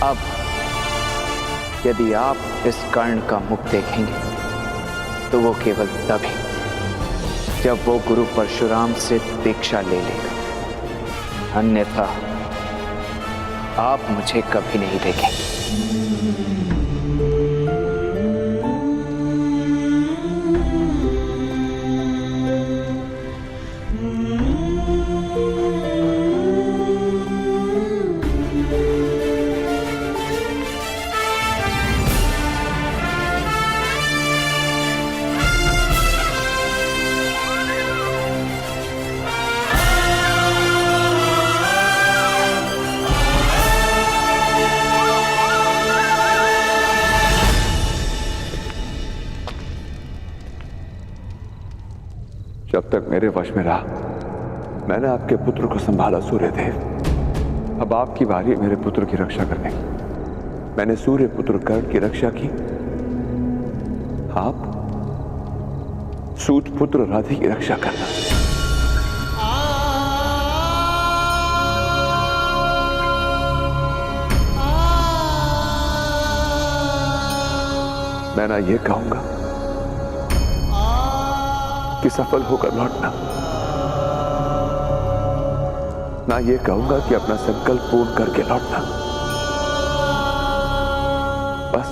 अब यदि आप इस कर्ण का मुख देखेंगे तो वो केवल तभी जब वो गुरु परशुराम से दीक्षा ले लेगा, अन्यथा आप मुझे कभी नहीं देखेंगे। जब तक मेरे वश में रहा मैंने आपके पुत्र को संभाला सूर्यदेव। अब आपकी बारी है मेरे पुत्र की रक्षा करने की। मैंने सूर्य पुत्र कर्ण की रक्षा की, आप सूत पुत्र राधि की रक्षा करना। मैं ना ये कहूंगा कि सफल होकर लौटना, ना ये कहूंगा कि अपना संकल्प पूर्ण करके लौटना। बस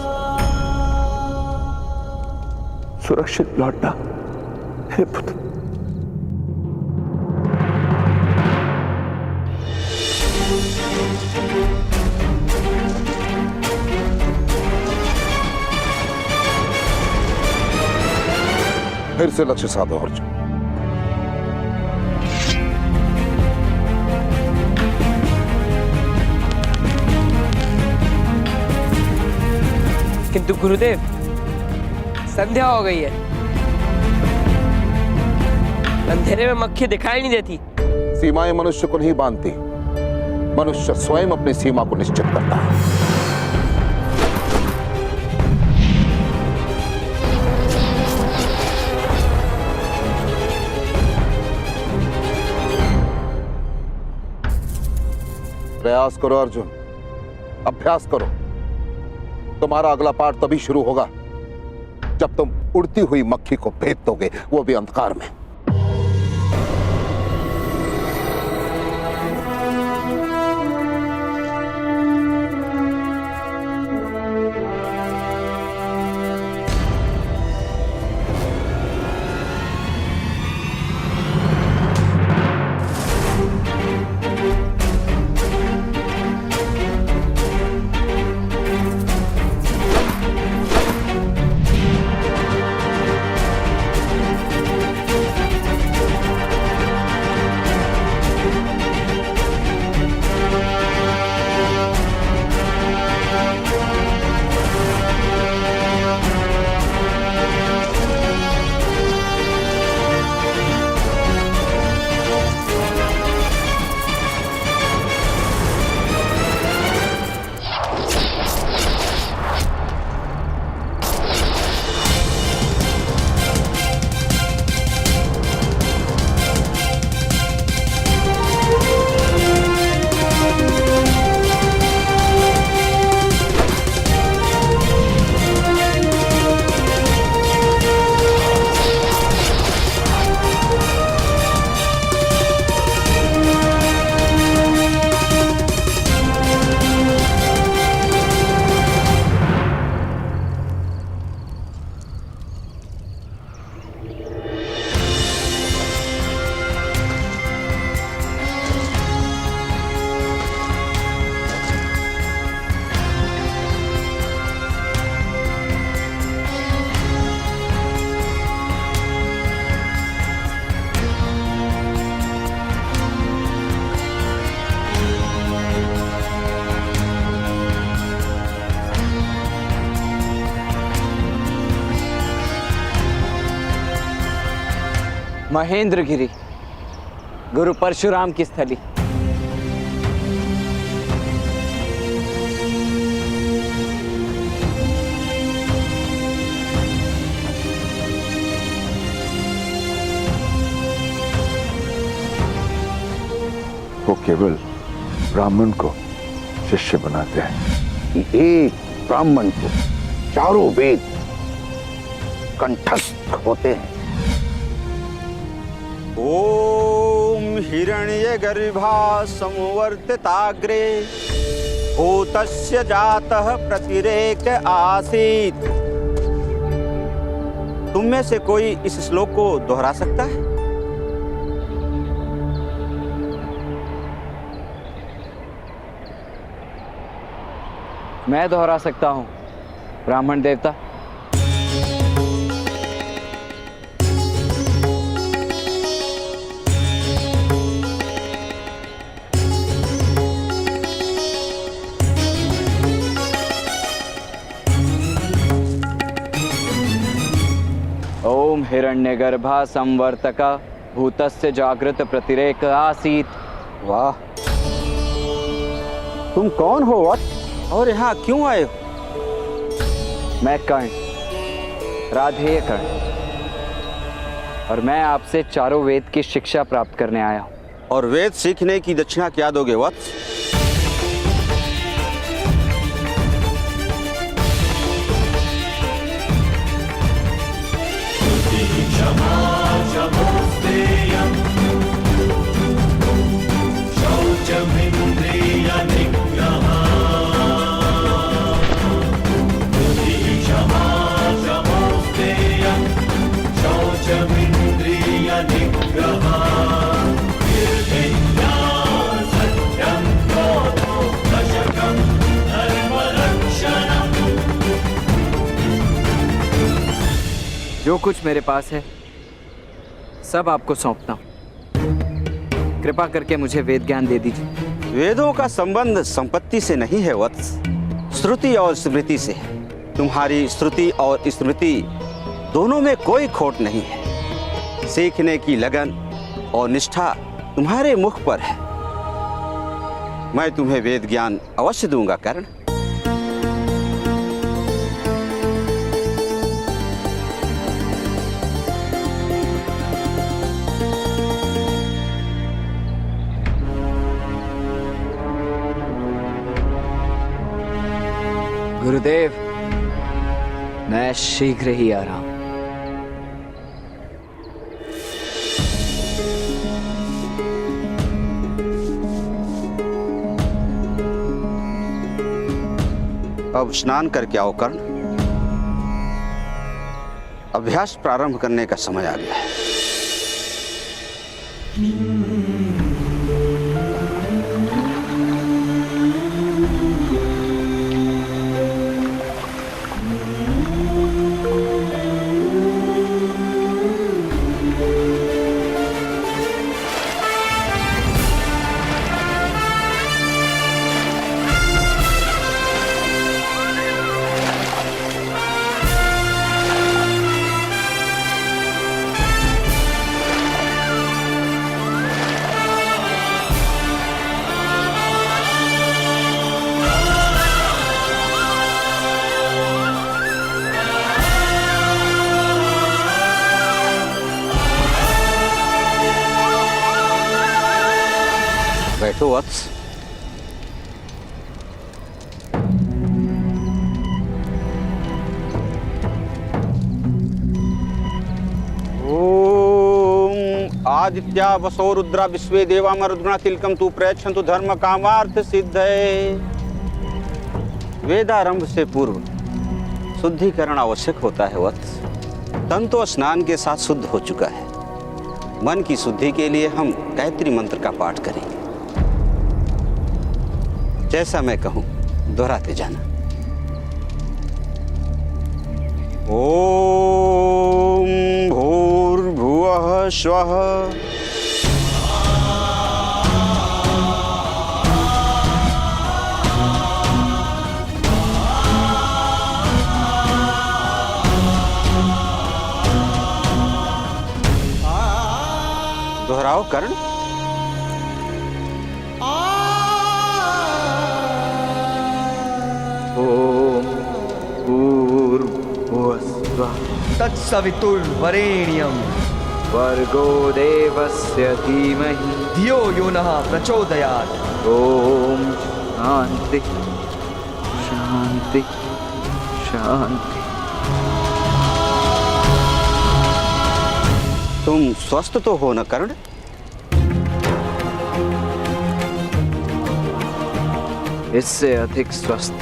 सुरक्षित लौटना हे पुत्र। फिर से लक्ष्य साधो अर्जुन। किंतु गुरुदेव, संध्या हो गई है, अंधेरे में मक्खी दिखाई नहीं देती। सीमाएं मनुष्य को नहीं बांधती, मनुष्य स्वयं अपनी सीमा को निश्चित करता है। प्रयास करो अर्जुन, अभ्यास करो। तुम्हारा अगला पाठ तभी शुरू होगा जब तुम उड़ती हुई मक्खी को भेद दोगे, वो भी अंधकार में। महेंद्रगिरी, गुरु परशुराम की स्थली। वो केवल ब्राह्मण को शिष्य बनाते हैं, कि एक ब्राह्मण को चारों वेद कंठस्थ होते हैं। ओम हिरण्यगर्भा संवर्तिताग्रे भूतस्य जातः प्रतिरेक आसीत्। तुम में से कोई इस श्लोक को दोहरा सकता है? मैं दोहरा सकता हूं, ब्राह्मण देवता। ओम हिरण्यगर्भा संवर्तका भूतस्य जागृत प्रतिरेक आसीत्। वाह, तुम कौन हो वत्स और यहाँ क्यों आए हो? मैं कर्ण, राधेय कर्ण, और मैं आपसे चारों वेद की शिक्षा प्राप्त करने आया हूं। और वेद सीखने की दक्षिणा क्या दोगे वत्स? जो कुछ मेरे पास है सब आपको सौंपता हूं। कृपा करके मुझे वेद ज्ञान दे दीजिए। वेदों का संबंध संपत्ति से नहीं है वत्स, श्रुति और स्मृति से है। तुम्हारी श्रुति और स्मृति दोनों में कोई खोट नहीं है। सीखने की लगन और निष्ठा तुम्हारे मुख पर है। मैं तुम्हें वेद ज्ञान अवश्य दूंगा कर्ण। गुरुदेव, मैं शीघ्र ही आ रहा हूं। अब स्नान करके आओ कर्ण। अभ्यास प्रारंभ करने का समय आ गया है। बैठो वत्स। ओम आदित्या वसो रुद्रा विश्वे देवा मरुद्गुणा तिलकम तु प्रयच्छन्तु धर्म कामार्थ सिद्धये। वेदारंभ से पूर्व शुद्धिकरण आवश्यक होता है वत्स। तन तो स्नान के साथ शुद्ध हो चुका है। मन की शुद्धि के लिए हम गायत्री मंत्र का पाठ करेंगे। जैसा मैं कहूं दोहराते जाना। ओम भूर्भुवः स्वः दोहराओ कर्ण। तत्सवितुर्वरेण्यं भर्गो देवस्य धीमहि धियो यो नः प्रचोदयात्। ओम शांति शांति। शांति शांति। तुम स्वस्थ तो हो न कर्ण? इससे अधिक स्वस्थ,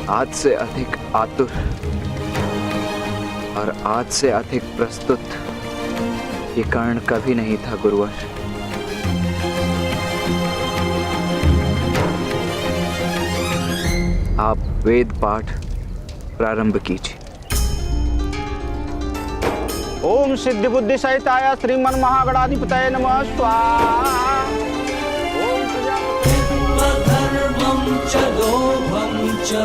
आज से अधिक आतुर और आज से अधिक प्रस्तुत ये कर्ण कभी नहीं था गुरुवर। आप वेद पाठ प्रारंभ कीजिए। ओम सिद्धि बुद्धि सहिताय श्रीमन महागणाधिपतये नमः स्वाहा। ओम धर्मं च लोभं च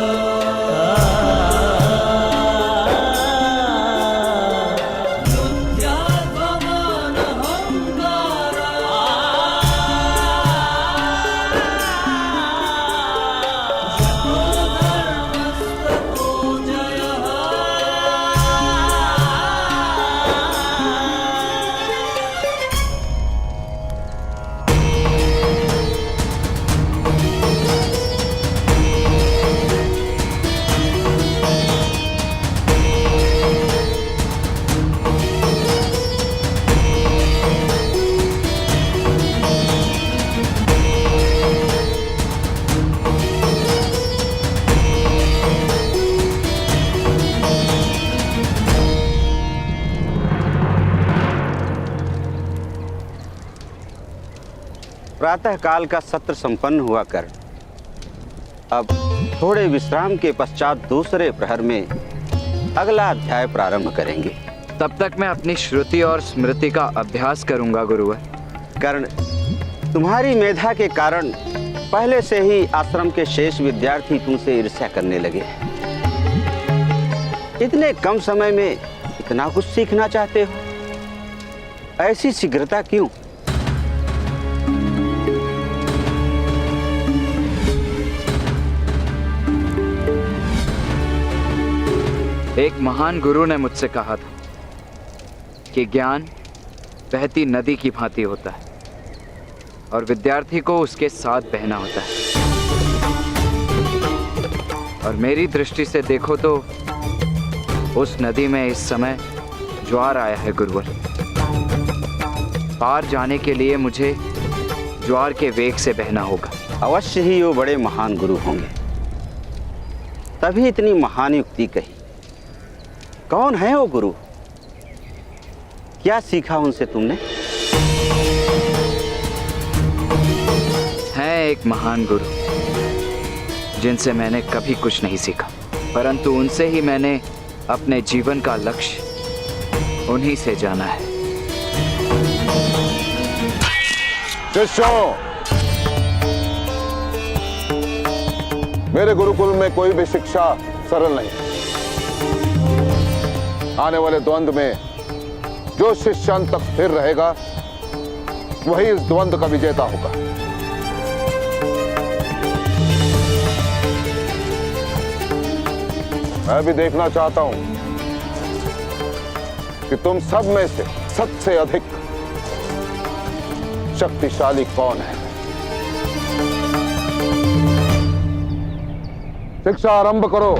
प्रातः काल का सत्र संपन्न हुआ कर अब थोड़े विश्राम के पश्चात दूसरे प्रहर में अगला अध्याय प्रारंभ करेंगे। तब तक मैं अपनी श्रुति और स्मृति का अभ्यास करूंगा गुरुवर। कर्ण, तुम्हारी मेधा के कारण पहले से ही आश्रम के शेष विद्यार्थी तुमसे ईर्ष्या करने लगे। इतने कम समय में इतना कुछ सीखना चाहते हो, ऐसी शीघ्रता क्यों? एक महान गुरु ने मुझसे कहा था कि ज्ञान बहती नदी की भांति होता है और विद्यार्थी को उसके साथ बहना होता है। और मेरी दृष्टि से देखो तो उस नदी में इस समय ज्वार आया है गुरुवर। पार जाने के लिए मुझे ज्वार के वेग से बहना होगा। अवश्य ही वो बड़े महान गुरु होंगे, तभी इतनी महान युक्ति कही। कौन है वो गुरु? क्या सीखा उनसे तुमने? है एक महान गुरु जिनसे मैंने कभी कुछ नहीं सीखा, परंतु उनसे ही मैंने अपने जीवन का लक्ष्य उन्हीं से जाना है। शिष्यों, मेरे गुरुकुल में कोई भी शिक्षा सरल नहीं। आने वाले द्वंद्व में जो शिष्य अंत तक स्थिर रहेगा वही इस द्वंद्व का विजेता होगा। मैं भी देखना चाहता हूं कि तुम सब में से सबसे अधिक शक्तिशाली कौन है। शिक्षा आरंभ करो।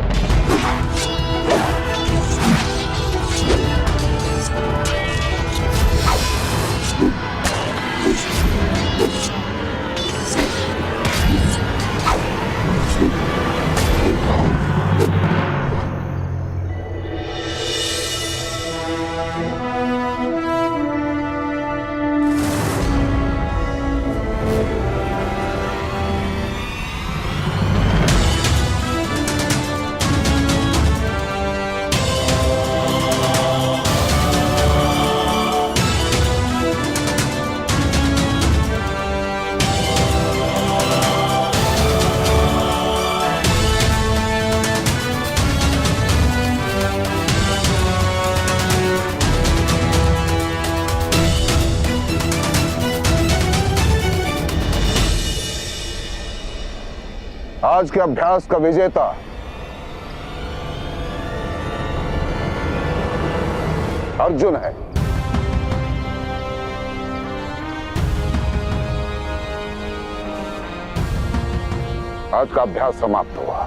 आज के अभ्यास का विजेता अर्जुन है। आज का अभ्यास समाप्त हुआ।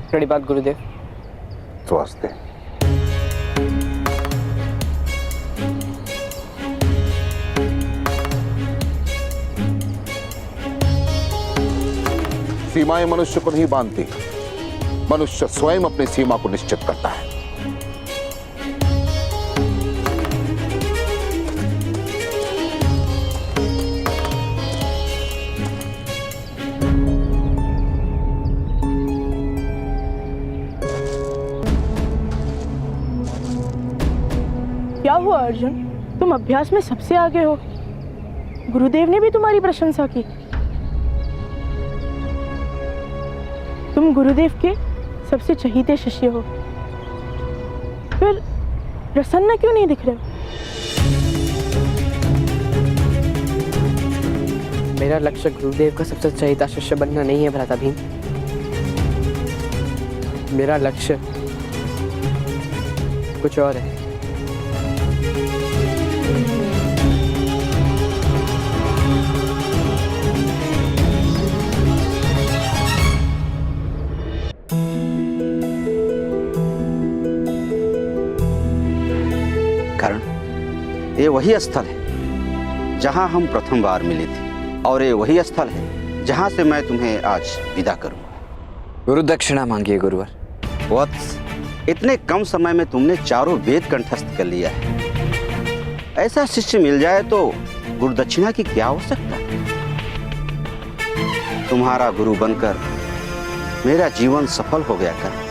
प्रणिपात गुरुदेव। स्वस्ति। सीमाएं मनुष्य को नहीं बांधती, मनुष्य स्वयं अपनी सीमा को निश्चित करता है। क्या हुआ अर्जुन, तुम अभ्यास में सबसे आगे हो। गुरुदेव ने भी तुम्हारी प्रशंसा की। तुम गुरुदेव के सबसे चहीते शिष्य हो, फिर प्रसन्न क्यों नहीं दिख रहे हो? मेरा लक्ष्य गुरुदेव का सबसे चहेता शिष्य बनना नहीं है भ्राता भीम। मेरा लक्ष्य कुछ और है। कर्ण, ये वही स्थल है जहां हम प्रथम बार मिले थे, और ये वही स्थल है जहां से मैं तुम्हें आज विदा करूंगा। गुरु दक्षिणा मांगिए गुरुवर। वत्स, इतने कम समय में तुमने चारों वेद कंठस्थ कर लिया है। ऐसा शिष्य मिल जाए तो गुरु दक्षिणा की क्या आवश्यकता। तुम्हारा गुरु बनकर मेरा जीवन सफल हो गया कर्ण।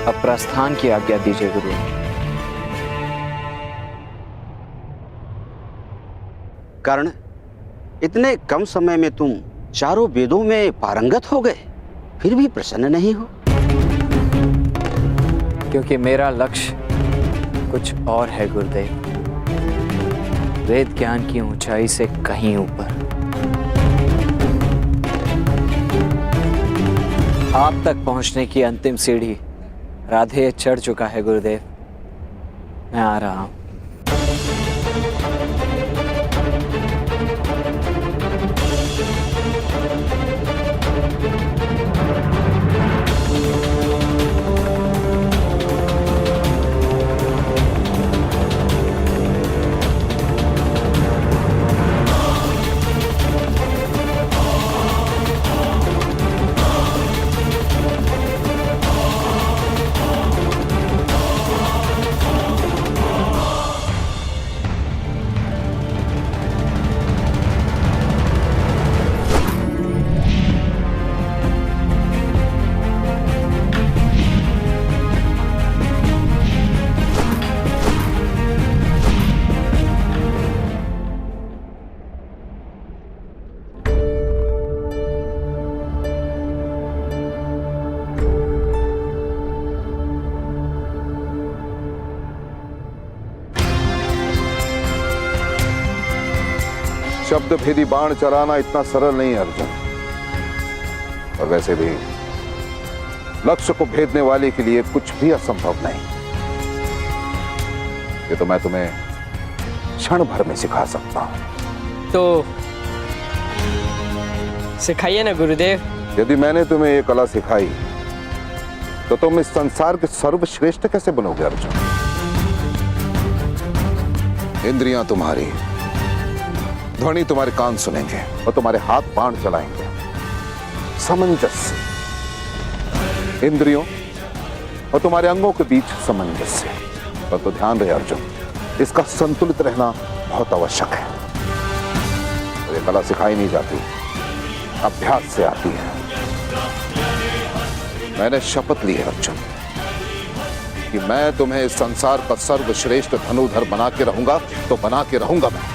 अब प्रस्थान की आज्ञा दीजिए गुरु। कर्ण, इतने कम समय में तुम चारों वेदों में पारंगत हो गए, फिर भी प्रसन्न नहीं हो। क्योंकि मेरा लक्ष्य कुछ और है गुरुदेव। वेद ज्ञान की ऊंचाई से कहीं ऊपर। आप तक पहुंचने की अंतिम सीढ़ी राधे चढ़ चुका है गुरुदेव। मैं आ रहा हूं। शब्द भेदी बाण चलाना इतना सरल नहीं है अर्जुन। और वैसे भी लक्ष्य को भेदने वाले के लिए कुछ भी असंभव नहीं। ये तो मैं तुम्हें क्षण भर में सिखा सकता हूं। तो सिखाइए ना गुरुदेव। यदि मैंने तुम्हें ये कला सिखाई तो तुम इस संसार के सर्वश्रेष्ठ कैसे बनोगे अर्जुन? इंद्रियां तुम्हारी, ध्वनि तुम्हारे कान सुनेंगे और तुम्हारे हाथ बाण चलाएंगे। सामंजस्य, इंद्रियों और तुम्हारे अंगों के बीच सामंजस्य। और तो ध्यान रहे अर्जुन, इसका संतुलित रहना बहुत आवश्यक है। और ये कला सिखाई नहीं जाती, अभ्यास से आती है। मैंने शपथ ली है अर्जुन कि मैं तुम्हें इस संसार का सर्वश्रेष्ठ धनुधर बना के रहूंगा, तो बना के रहूंगा मैं।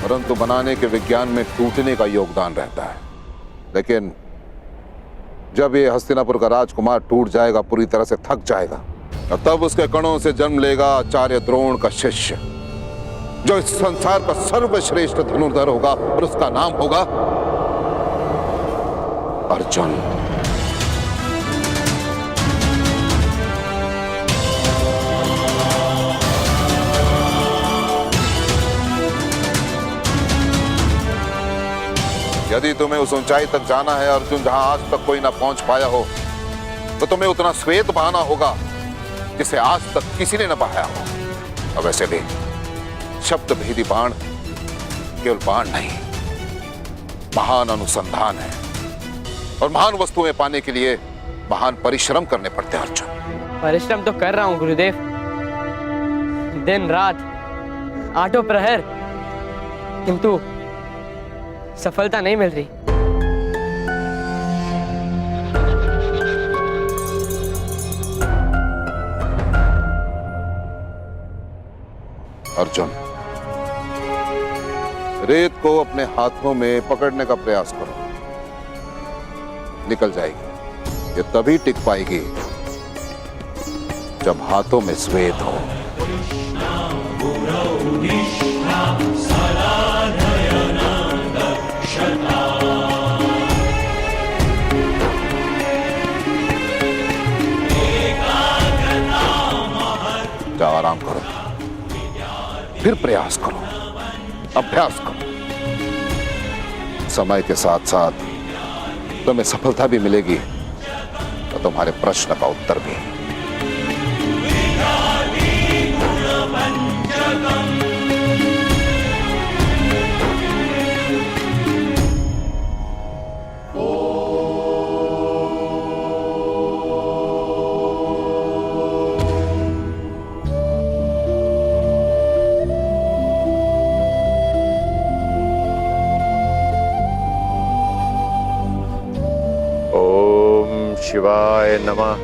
परंतु बनाने के विज्ञान में टूटने का योगदान रहता है। लेकिन जब ये हस्तिनापुर का राजकुमार टूट जाएगा, पूरी तरह से थक जाएगा, और तब उसके कणों से जन्म लेगा आचार्य द्रोण का शिष्य, जो इस संसार का सर्वश्रेष्ठ धनुर्धर होगा। और उसका नाम होगा अर्जुन। यदि तुम्हें उस ऊंचाई तक जाना है अर्जुन जहां आज तक कोई ना पहुंच पाया हो, तो तुम्हें उतना श्वेत बहाना होगा जिसे आज तक किसी ने न बहाया हो। और वैसे भी शब्द भेदी बाण केवल बाण नहीं, महान अनुसंधान है, और महान वस्तुएं पाने के लिए महान परिश्रम करने पड़ते हैं अर्जुन। परिश्रम तो कर रहा हूँ गुरुदेव, दिन रात, आठों प्रहर, किंतु सफलता नहीं मिल रही। अर्जुन, रेत को अपने हाथों में पकड़ने का प्रयास करो, निकल जाएगी। ये तभी टिक पाएगी जब हाथों में श्वेत हो। जाओ, आराम करो, फिर प्रयास करो, अभ्यास करो। समय के साथ साथ तुम्हें सफलता भी मिलेगी और तुम्हारे प्रश्न का उत्तर भी। शिवाय नमः।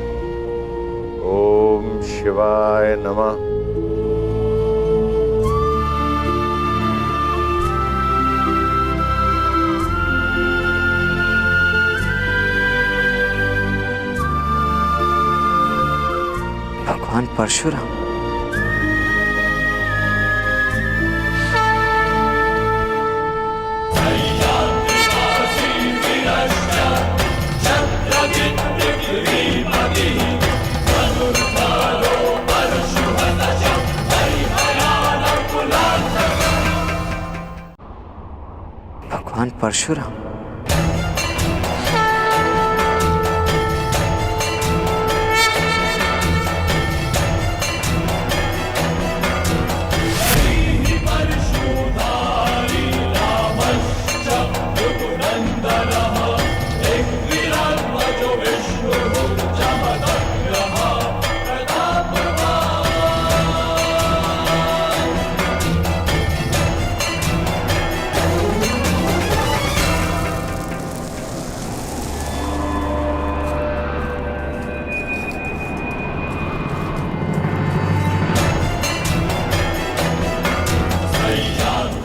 ओम शिवाय नमः। भगवान परशुराम, भगवान परशुराम।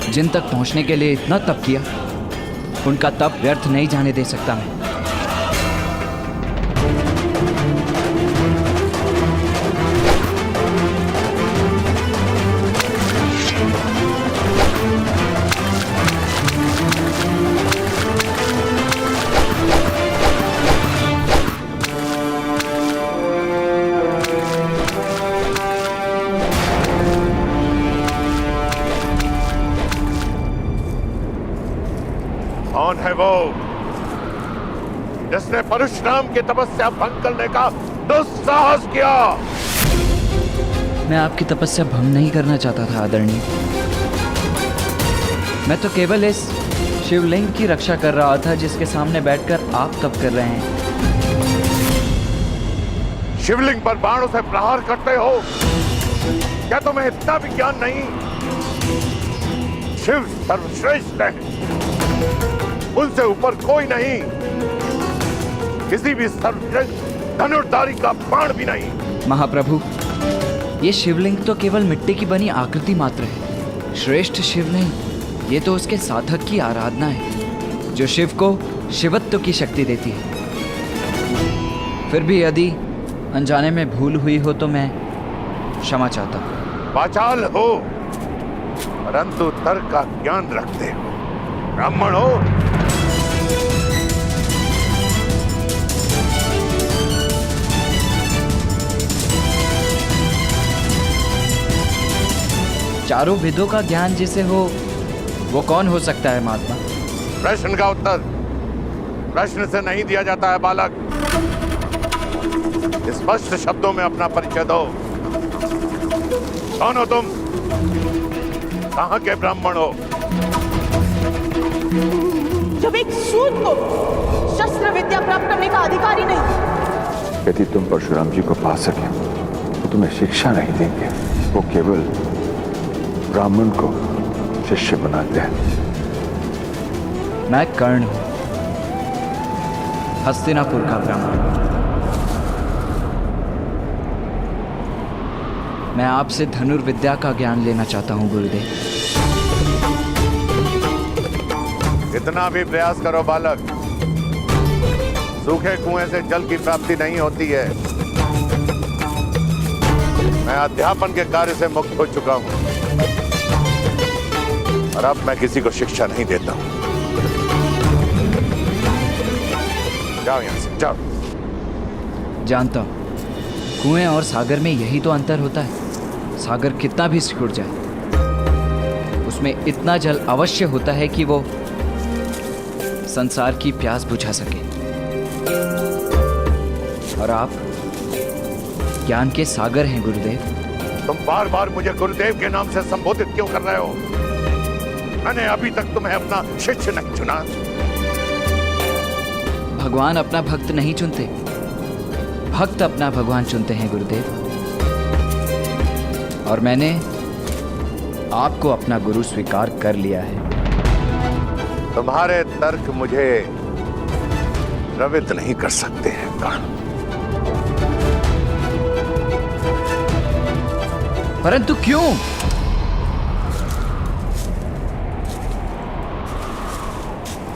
जिन तक पहुंचने के लिए इतना तप किया, उनका तप व्यर्थ नहीं जाने दे सकता मैं। कौन है वो जिसने परशुराम की तपस्या भंग करने का दुस्साहस किया? मैं आपकी तपस्या भंग नहीं करना चाहता था आदरणीय। मैं तो केवल इस शिवलिंग की रक्षा कर रहा था जिसके सामने बैठकर आप तप कर रहे हैं। शिवलिंग पर बाणों से प्रहार करते हो? क्या तुम्हें इतना भी ज्ञान नहीं? शिव सर्वश्रेष्ठ है, उनसे ऊपर कोई नहीं, किसी भी सर्वश्रेष्ठ धनुर्धारी का बाण भी नहीं। महाप्रभु, ये शिवलिंग तो केवल मिट्टी की बनी आकृति मात्र है। श्रेष्ठ शिव नहीं, ये तो उसके साधक की आराधना है जो शिव को शिवत्व की शक्ति देती है। फिर भी यदि अनजाने में भूल हुई हो तो मैं क्षमा चाहता हूँ। वाचाल हो परंतु तर्क का ज्ञान रखते हो, ब्राह्मण हो। चारों वेदों का ज्ञान जिसे हो वो कौन हो सकता है महात्मा? प्रश्न का उत्तर प्रश्न से नहीं दिया जाता है बालक। स्पष्ट शब्दों में अपना परिचय दो। कौन हो तुम? कहां के ब्राह्मण हो? जब एक सूत को शस्त्र विद्या प्राप्त करने का अधिकारी नहीं। यदि तुम परशुराम जी को पा सके तो तुम्हें शिक्षा नहीं देंगे, वो केवल ब्राह्मण को शिष्य बनाते हैं। मैं कर्ण हूं, हस्तिनापुर का ब्राह्मण। मैं आपसे धनुर्विद्या का ज्ञान लेना चाहता हूं गुरुदेव। कितना भी प्रयास करो बालक, सूखे कुएं से जल की प्राप्ति नहीं होती है। मैं अध्यापन के कार्य से मुक्त हो चुका हूं और अब मैं किसी को शिक्षा नहीं देता हूं। जाओ यहां से, जाओ। जानता हूं, कुएं और सागर में यही तो अंतर होता है। सागर कितना भी सिकुड़ जाए, उसमें इतना जल अवश्य होता है कि वो संसार की प्यास बुझा सके। और आप ज्ञान के सागर हैं गुरुदेव। तुम बार बार मुझे गुरुदेव के नाम से संबोधित क्यों कर रहे हो? मैंने अभी तक तुम्हें अपना शिष्य नहीं चुना। भगवान अपना भक्त नहीं चुनते, भक्त अपना भगवान चुनते हैं गुरुदेव। और मैंने आपको अपना गुरु स्वीकार कर लिया है। तुम्हारे तर्क मुझे प्रवृत्त नहीं कर सकते हैं कर्ण। परंतु क्यों?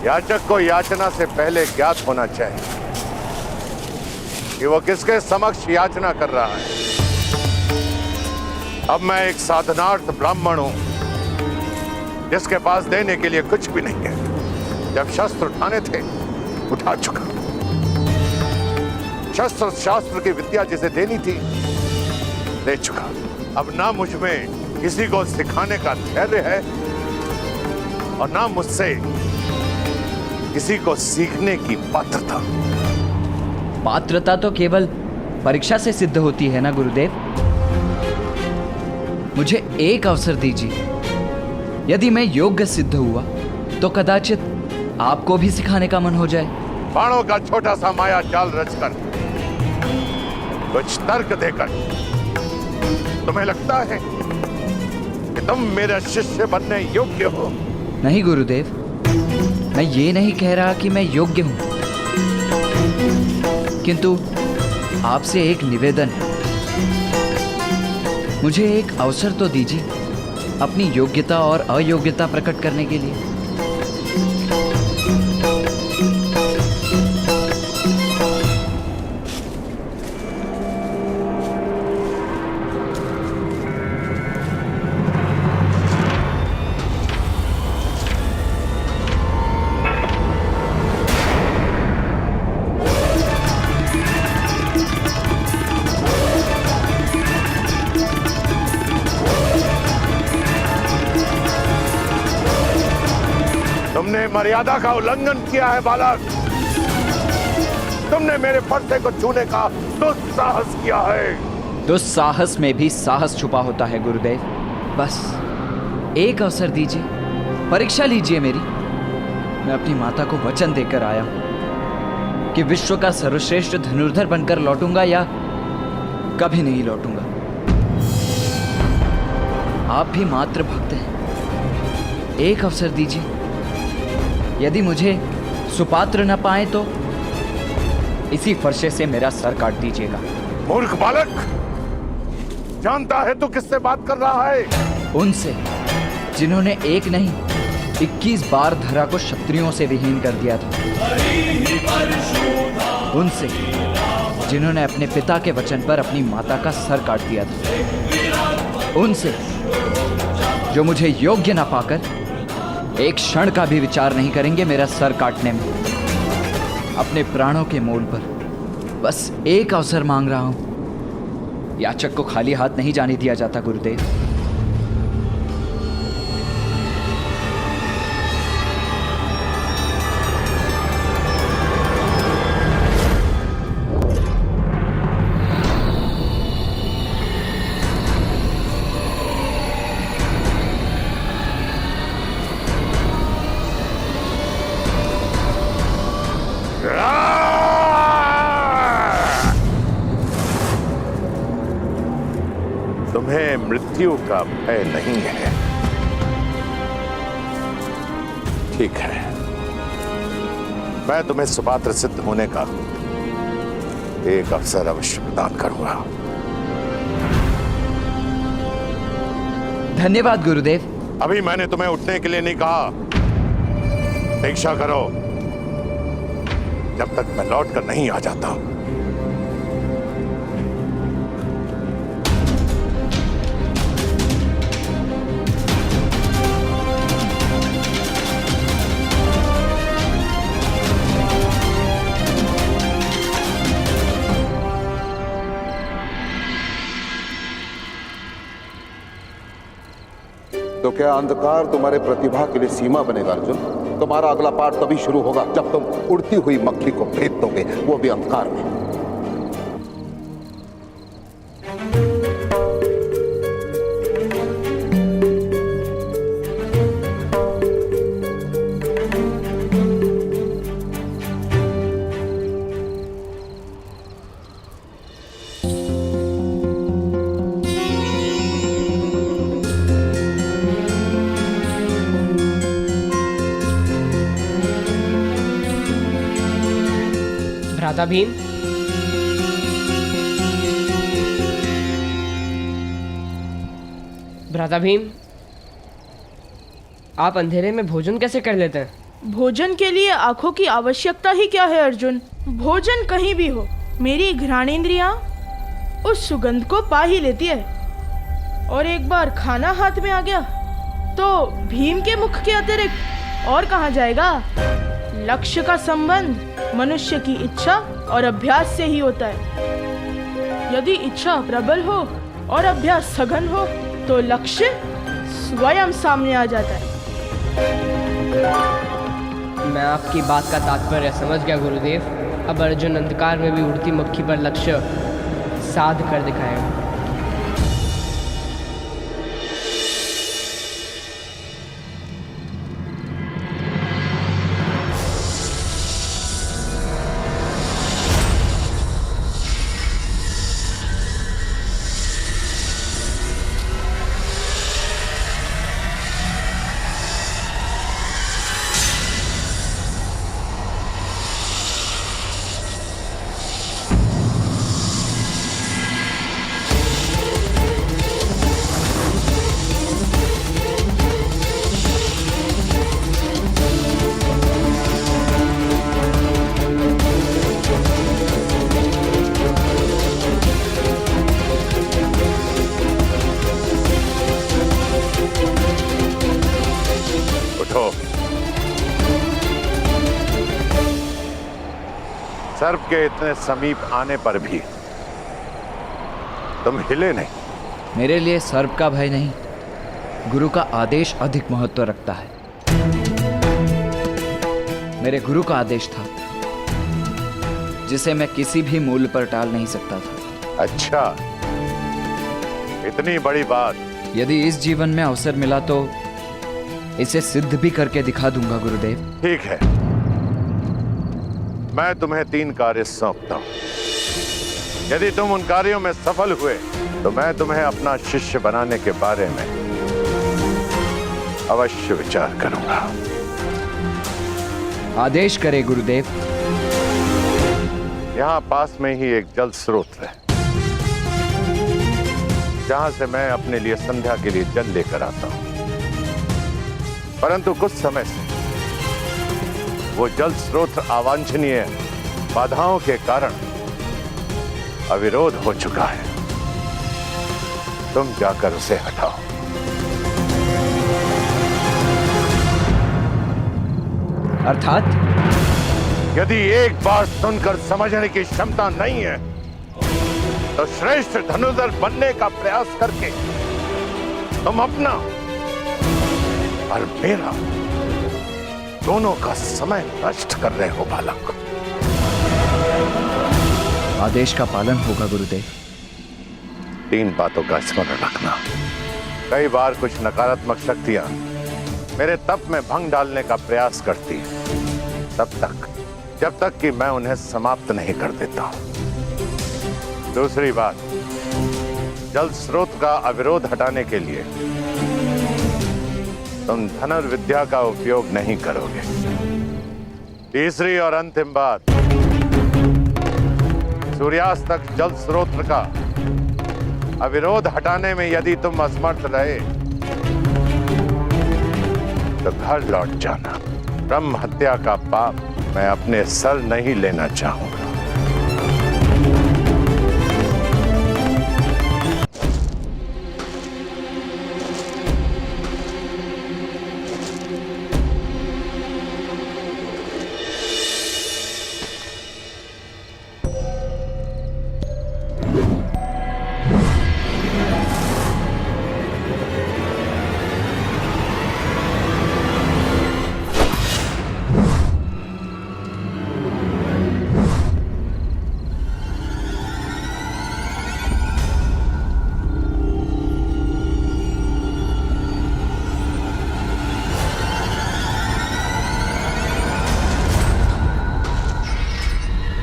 याचक को याचना से पहले ज्ञात होना चाहिए कि वो किसके समक्ष याचना कर रहा है। अब मैं एक साधनार्थ ब्राह्मण हूं जिसके पास देने के लिए कुछ भी नहीं है। जब शस्त्र उठाने थे उठा चुका। शस्त्र शास्त्र की विद्या जिसे देनी थी दे चुका। अब ना मुझ में किसी को सिखाने का धैर्य है और ना मुझसे किसी को सीखने की पात्रता। पात्रता तो केवल परीक्षा से सिद्ध होती है ना गुरुदेव। मुझे एक अवसर दीजिए, यदि मैं योग्य सिद्ध हुआ तो कदाचित आपको भी सिखाने का मन हो जाए। बाणों का छोटा सा माया जाल रचकर कुछ तर्क देकर तुम्हें लगता है कि तुम मेरा शिष्य बनने योग्य हो? नहीं गुरुदेव, मैं ये नहीं कह रहा कि मैं योग्य हूं, किंतु आपसे एक निवेदन है। मुझे एक अवसर तो दीजिए अपनी योग्यता और अयोग्यता प्रकट करने के लिए। तुमने मर्यादा का उल्लंघन किया है बालक। तुमने मेरे पर्दे को छूने का दुस्साहस किया है। दुस्साहस में भी साहस छुपा होता है गुरुदेव। बस एक अवसर दीजिए, परीक्षा लीजिए मेरी। मैं अपनी माता को वचन देकर आया हूं कि विश्व का सर्वश्रेष्ठ धनुर्धर बनकर लौटूंगा या कभी नहीं लौटूंगा। आप भी मात्र भक्त हैं, एक अवसर दीजिए। यदि मुझे सुपात्र न पाए तो इसी फरसे से मेरा सर काट दीजिएगा। मूर्ख बालक, जानता है तू किससे बात कर रहा है? उनसे जिन्होंने एक नहीं 21 बार धरा को क्षत्रियों से विहीन कर दिया था। उनसे जिन्होंने अपने पिता के वचन पर अपनी माता का सर काट दिया था। उनसे जो मुझे योग्य न पाकर एक क्षण का भी विचार नहीं करेंगे मेरा सर काटने में। अपने प्राणों के मोल पर बस एक अवसर मांग रहा हूं। याचक को खाली हाथ नहीं जाने दिया जाता गुरुदेव। तुम्हें मृत्यु का भय नहीं है। ठीक है, मैं तुम्हें सुपात्र सिद्ध होने का एक अवसर अवश्य प्रदान करूंगा। धन्यवाद गुरुदेव। अभी मैंने तुम्हें उठने के लिए नहीं कहा। दीक्षा करो जब तक मैं लौट कर नहीं आ जाता। तो क्या अंधकार तुम्हारे प्रतिभा के लिए सीमा बनेगा अर्जुन? तुम्हारा अगला पाठ तभी शुरू होगा जब तुम उड़ती हुई मक्खी को भेद दोगे, वो भी अंधकार में। भ्राता भीम, भ्राता भीम, आप अंधेरे में भोजन कैसे कर लेते हैं? भोजन के लिए आंखों की आवश्यकता ही क्या है अर्जुन? भोजन कहीं भी हो, मेरी घ्राणेंद्रियां उस सुगंध को पा ही लेती है। और एक बार खाना हाथ में आ गया तो भीम के मुख के अतिरिक्त और कहाँ जाएगा? लक्ष्य का संबंध मनुष्य की इच्छा और अभ्यास से ही होता है। यदि इच्छा प्रबल हो और अभ्यास सघन हो तो लक्ष्य स्वयं सामने आ जाता है। मैं आपकी बात का तात्पर्य समझ गया गुरुदेव। अब अर्जुन अंधकार में भी उड़ती मक्खी पर लक्ष्य साध कर दिखाएगा। सर्प के इतने समीप आने पर भी तुम हिले नहीं। मेरे लिए सर्प का भय नहीं, गुरु का आदेश अधिक महत्व रखता है। मेरे गुरु का आदेश था जिसे मैं किसी भी मूल्य पर टाल नहीं सकता था। अच्छा, इतनी बड़ी बात। यदि इस जीवन में अवसर मिला तो इसे सिद्ध भी करके दिखा दूंगा गुरुदेव। ठीक है, मैं तुम्हें 3 कार्य सौंपता हूं। यदि तुम उन कार्यों में सफल हुए तो मैं तुम्हें अपना शिष्य बनाने के बारे में अवश्य विचार करूंगा। आदेश करे गुरुदेव। यहां पास में ही एक जल स्रोत है जहां से मैं अपने लिए संध्या के लिए जल लेकर आता हूं, परंतु कुछ समय से वो जल स्रोत अवांछनीय बाधाओं के कारण अविरोध हो चुका है। तुम जाकर उसे हटाओ। अर्थात यदि एक बात सुनकर समझने की क्षमता नहीं है तो श्रेष्ठ धनुर्धर बनने का प्रयास करके तुम अपना और मेरा दोनों का समय नष्ट कर रहे हो बालक। आदेश का पालन होगा गुरुदेव। 3 बातों का स्मरण रखना। कई बार कुछ नकारात्मक शक्तियां मेरे तप में भंग डालने का प्रयास करती है, तब तक जब तक कि मैं उन्हें समाप्त नहीं कर देता हूं। दूसरी बात, जल स्रोत का अविरोध हटाने के लिए तुम धनुर्विद्या का उपयोग नहीं करोगे। तीसरी और अंतिम बात, सूर्यास्त तक जल स्रोत का अविरोध हटाने में यदि तुम असमर्थ रहे तो घर लौट जाना। ब्रह्म हत्या का पाप मैं अपने सर नहीं लेना चाहूंगा।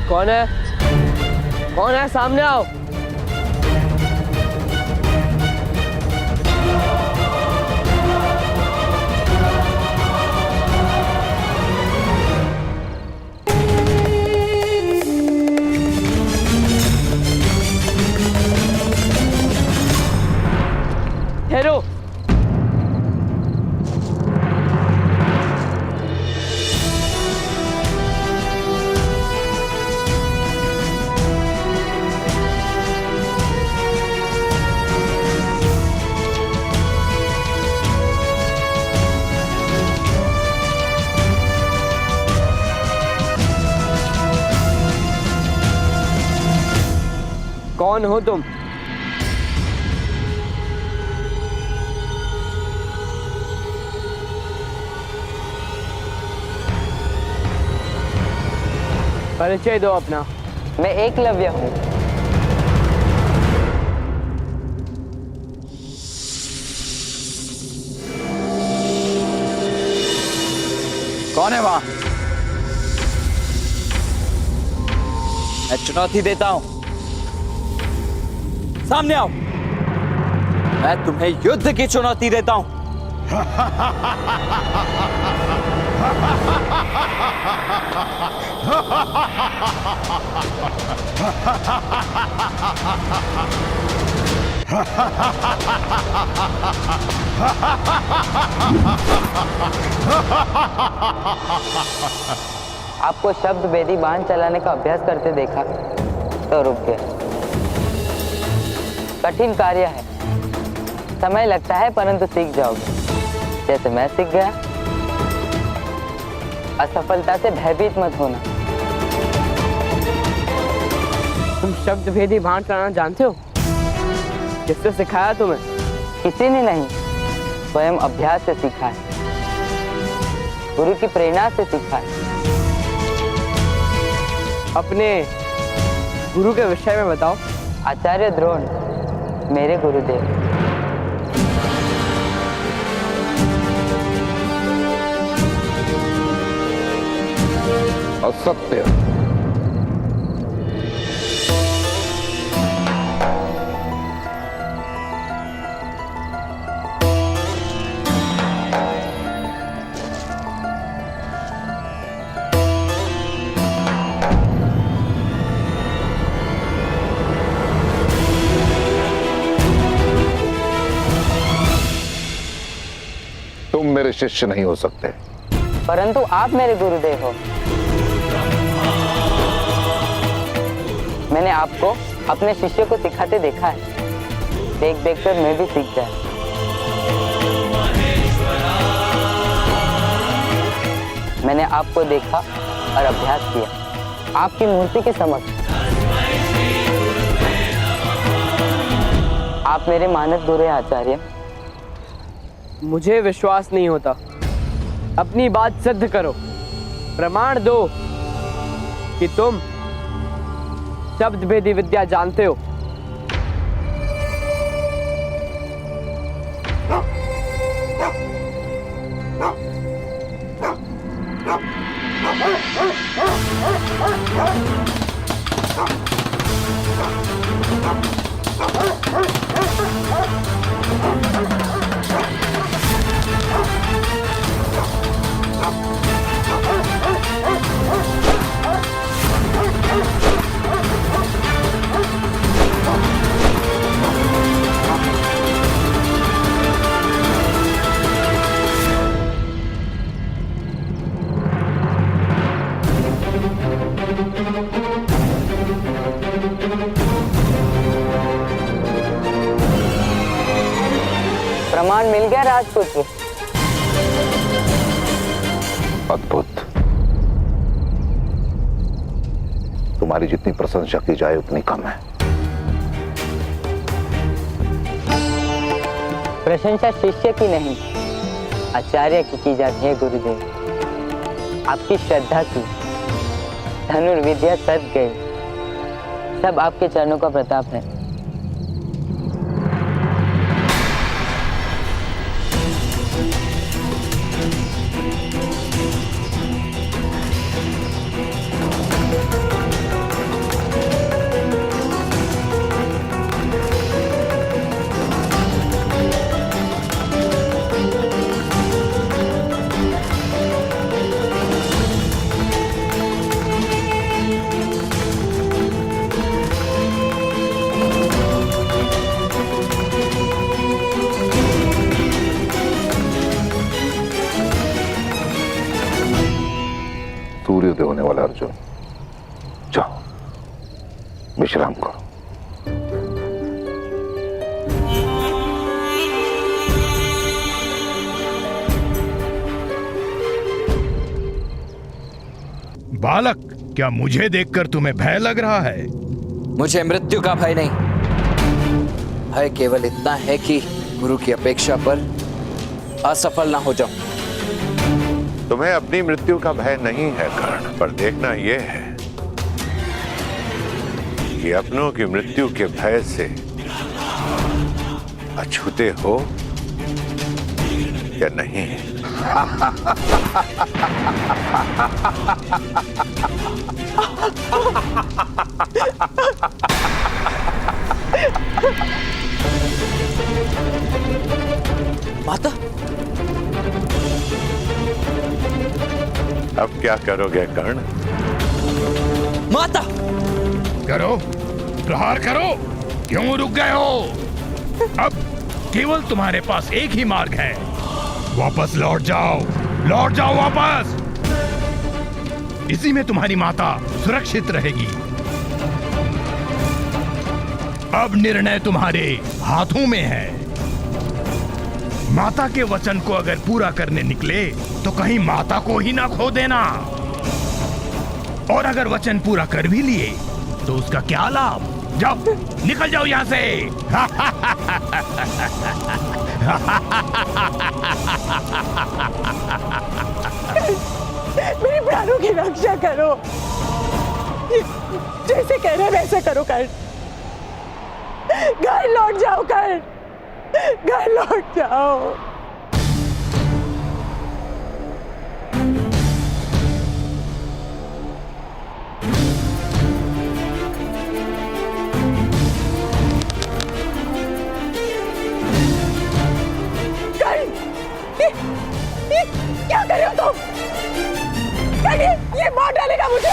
कौन है? कौन है? सामने आओ। ठहरो। कौन हो तुम? परिचय दो अपना। मैं एकलव्य हूँ। कौन है वहां? मैं चुनौती देता हूं, सामने आओ। मैं तुम्हें युद्ध की चुनौती देता हूं। आपको शब्द वेदी बाण चलाने का अभ्यास करते देखा तो रुक गया। कठिन कार्य है, समय लगता है, परंतु सीख जाओगे जैसे मैं सीख गया। असफलता से भयभीत मत होना। तुम शब्द भेदी बाण चलाना जानते हो? किससे सिखाया तुम्हें? किसी ने नहीं, स्वयं अभ्यास से सीखा है, गुरु की प्रेरणा से सीखा है। अपने गुरु के विषय में बताओ। आचार्य द्रोण मेरे गुरुदेव। असत्य। तुम मेरे शिष्य नहीं हो सकते। परंतु आप मेरे गुरुदेव हो। मैंने आपको अपने शिष्य को सिखाते देखा है। देख देख कर मैं भी सीख गया। मैंने आपको देखा और अभ्यास किया आपकी मूर्ति के समक्ष। आप मेरे मानद गुरु हैं आचार्य। मुझे विश्वास नहीं होता। अपनी बात सिद्ध करो, प्रमाण दो कि तुम शब्द भेदी विद्या जानते हो। प्रमाण मिल गया राजपुत्र। अद्भुत। तुम्हारी जितनी प्रशंसा की जाए उतनी कम है। प्रशंसा शिष्य की नहीं, आचार्य की जाती है गुरुदेव। आपकी श्रद्धा की धनुर्विद्या सद गई। सब आपके चरणों का प्रताप है। सूर्योदय होने वाला अर्जुन, जाओ विश्राम करो। बालक, क्या मुझे देखकर तुम्हें भय लग रहा है? मुझे मृत्यु का भय नहीं, भय केवल इतना है कि गुरु की अपेक्षा पर असफल ना हो जाऊं। तुम्हें अपनी मृत्यु का भय नहीं है कर्ण, पर देखना यह है कि अपनों की मृत्यु के भय से अछूते हो या नहीं। माता, अब क्या करोगे कर्ण? माता! करो, प्रहार करो। क्यों रुक गए हो? अब केवल तुम्हारे पास एक ही मार्ग है। वापस लौट जाओ वापस। इसी में तुम्हारी माता सुरक्षित रहेगी। अब निर्णय तुम्हारे हाथों में है। माता के वचन को अगर पूरा करने निकले तो कहीं माता को ही ना खो देना, और अगर वचन पूरा कर भी लिए तो उसका क्या लाभ? जाओ, निकल जाओ यहां से। मेरे प्राणों की रक्षा करो। जैसे कह रहे वैसे करो कर्ण। घर लौट जाओ कर्ण, घर लौट जाओ। ये क्या कर रहे हो तुम? ये मार डालेगा मुझे।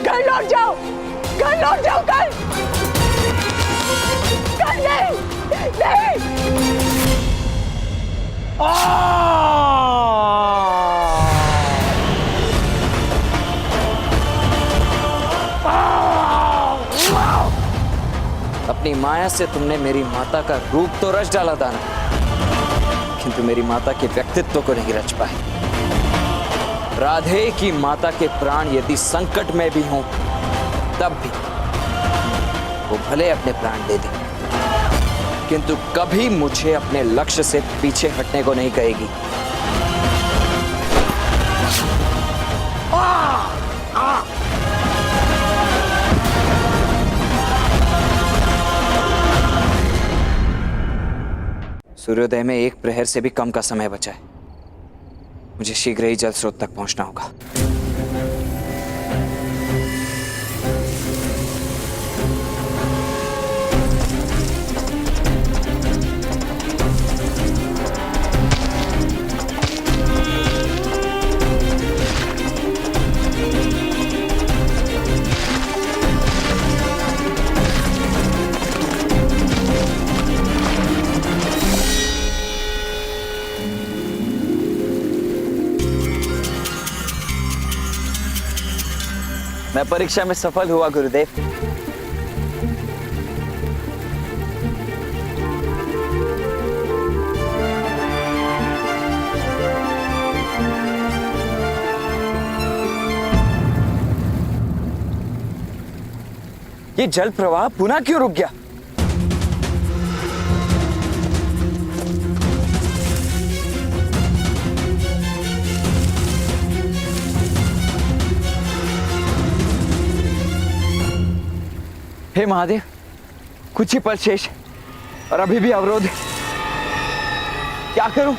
घर लौट जाओ, घर लौट जाओ। कर नहीं, नहीं। अपनी माया से तुमने मेरी माता का रूप तो रच डाला था ना, किंतु मेरी माता के व्यक्तित्व को नहीं रच पाए। राधे की माता के प्राण यदि संकट में भी हों तब भी वो भले अपने प्राण दे दे, किंतु कभी मुझे अपने लक्ष्य से पीछे हटने को नहीं कहेगी। सूर्योदय में एक प्रहर से भी कम का समय बचा है। मुझे शीघ्र ही जल स्रोत तक पहुंचना होगा। मैं परीक्षा में सफल हुआ गुरुदेव। ये जल प्रवाह पुनः क्यों रुक गया? हे महादेव, कुछ ही पल शेष और अभी भी अवरोध। क्या करूं?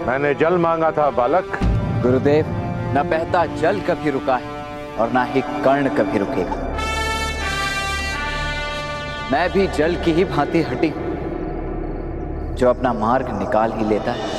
मैंने जल मांगा था बालक। गुरुदेव, न बहता जल कभी रुका है और ना ही कर्ण कभी रुकेगा। मैं भी जल की ही भांति हटी जो अपना मार्ग निकाल ही लेता है।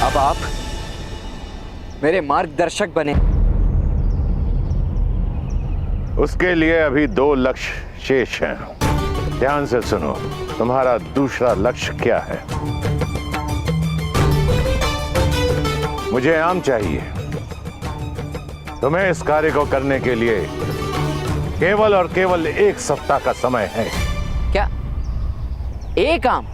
अब आप मेरे मार्गदर्शक बने। उसके लिए अभी 2 लक्ष्य शेष हैं। ध्यान से सुनो, तुम्हारा दूसरा लक्ष्य क्या है? मुझे आम चाहिए। तुम्हें इस कार्य को करने के लिए केवल और केवल 1 सप्ताह का समय है। क्या एक आम?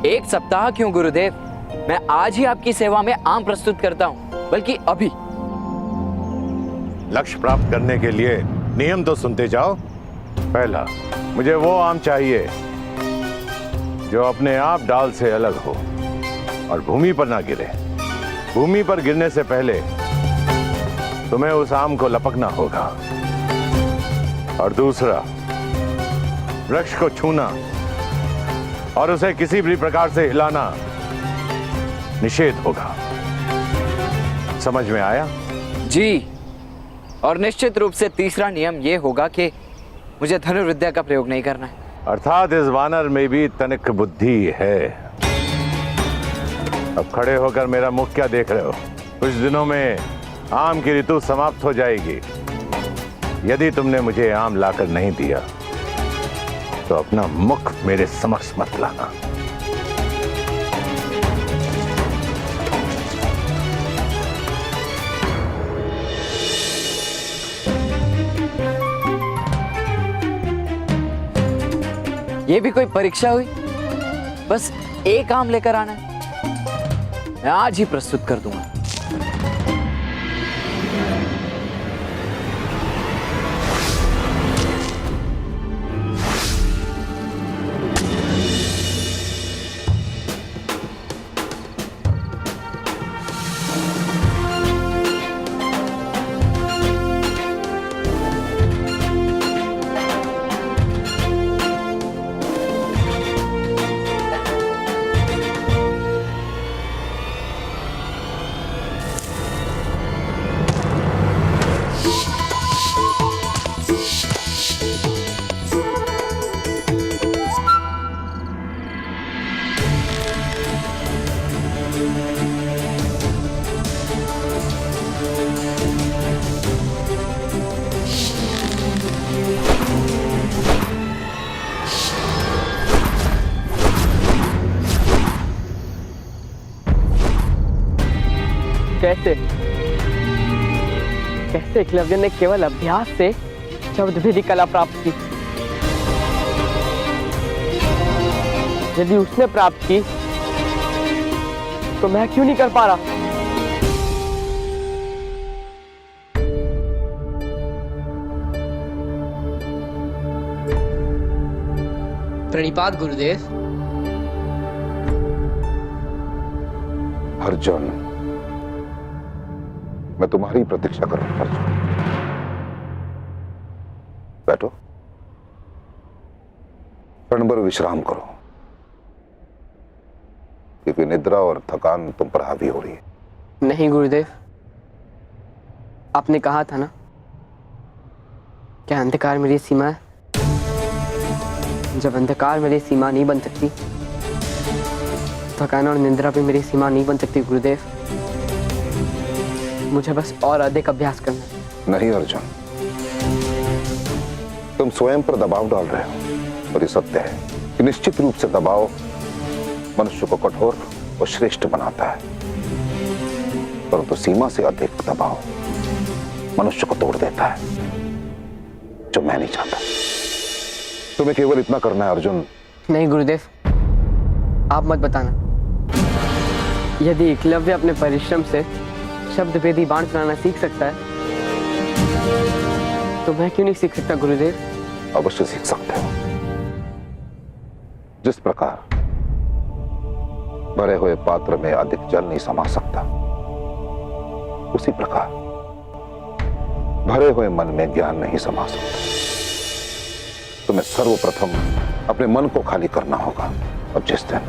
1 सप्ताह क्यों गुरुदेव? मैं आज ही आपकी सेवा में आम प्रस्तुत करता हूं, बल्कि अभी। लक्ष्य प्राप्त करने के लिए नियम तो सुनते जाओ। पहला, मुझे वो आम चाहिए जो अपने आप डाल से अलग हो और भूमि पर ना गिरे। भूमि पर गिरने से पहले तुम्हें उस आम को लपकना होगा। और दूसरा, वृक्ष को छूना और उसे किसी भी प्रकार से हिलाना निषेध होगा। समझ में आया? जी। और निश्चित रूप से तीसरा नियम यह होगा कि मुझे धनुर्विद्या का प्रयोग नहीं करना है। अर्थात इस वानर में भी तनिक बुद्धि है। अब खड़े होकर मेरा मुख क्या देख रहे हो? कुछ दिनों में आम की ऋतु समाप्त हो जाएगी। यदि तुमने मुझे आम लाकर नहीं दिया तो अपना मुख मेरे समक्ष मत लाना। ये भी कोई परीक्षा हुई? बस 1 आम लेकर आना है। मैं आज ही प्रस्तुत कर दूंगा। कैसे कैसे एकलव्य ने केवल अभ्यास से शब्दभेदी कला प्राप्त की? यदि उसने प्राप्त की तो मैं क्यों नहीं कर पा रहा? प्रणिपात गुरुदेव। अर्जुन, मैं तुम्हारी प्रतीक्षा कर रहा हूं। बैठो, क्षण भर विश्राम करो। क्योंकि निद्रा और थकान तुम पर हावी हो रही है। नहीं गुरुदेव, आपने कहा था ना कि अंधकार मेरी सीमा है। जब अंधकार मेरी सीमा नहीं बन सकती, थकान और निद्रा भी मेरी सीमा नहीं बन सकती गुरुदेव। मुझे बस और अधिक अभ्यास करना है। नहीं अर्जुन, तुम स्वयं पर दबाव डाल रहे हो और ये सत्य है कि निश्चित रूप से दबाव मनुष्य को कठोर और श्रेष्ठ बनाता है, परंतु सीमा से अधिक दबाव मनुष्य को तोड़ देता है, जो मैं नहीं चाहता। तुम्हें केवल इतना करना है अर्जुन। नहीं गुरुदेव, आप मत बताना। यदि एकलव्य अपने परिश्रम से शब्द भेदी बाण चलाना सीख सकता है, तो मैं क्यों नहीं सीख सकता गुरुदेव? अवश्य सीख सकते हो। जिस प्रकार भरे हुए पात्र में अधिक जल नहीं समा सकता, उसी प्रकार भरे हुए मन में ज्ञान नहीं समा सकता। तुम्हें सर्वप्रथम अपने मन को खाली करना होगा। और जिस दिन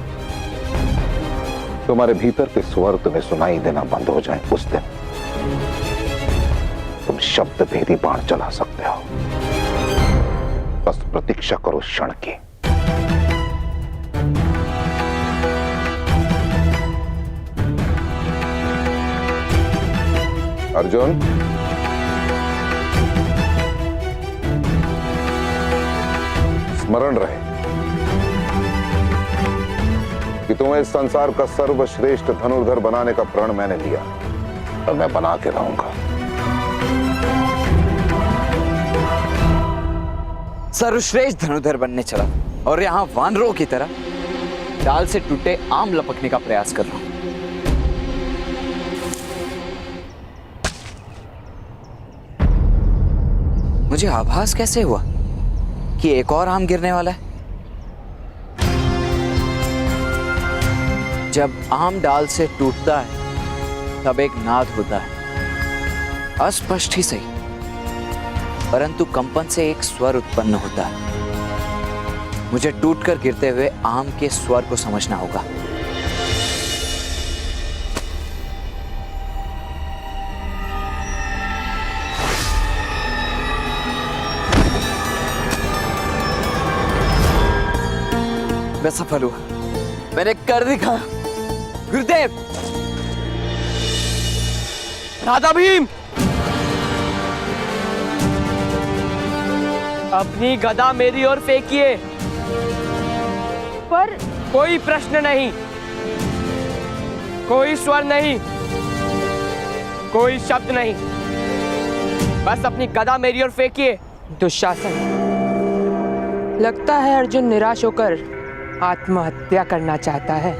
तुम्हारे भीतर के स्वर तुम्हें सुनाई देना बंद हो जाए, उस दिन तुम शब्द भेदी बाण चला सकते हो। बस प्रतीक्षा करो क्षण की। अर्जुन, स्मरण रहे कि तुम्हें इस संसार का सर्वश्रेष्ठ धनुर्धर बनाने का प्रण मैंने लिया और मैं बना के रहूंगा। सर्वश्रेष्ठ धनुर्धर बनने चला और यहाँ वानरों की तरह डाल से टूटे आम लपकने का प्रयास कर रहा हूं। मुझे आभास कैसे हुआ कि एक और आम गिरने वाला है? जब आम डाल से टूटता है तब एक नाद होता है, अस्पष्ट ही सही, परंतु कंपन से एक स्वर उत्पन्न होता है। मुझे टूटकर गिरते हुए आम के स्वर को समझना होगा। मैं सफल हुआ, मैंने कर दिखा। गुरुदेव, राधा भीम, अपनी गदा मेरी ओर फेंकिए। पर कोई प्रश्न नहीं, कोई स्वर नहीं, कोई शब्द नहीं, बस अपनी गदा मेरी ओर फेंकिए। दुशासन, लगता है अर्जुन निराश होकर आत्महत्या करना चाहता है।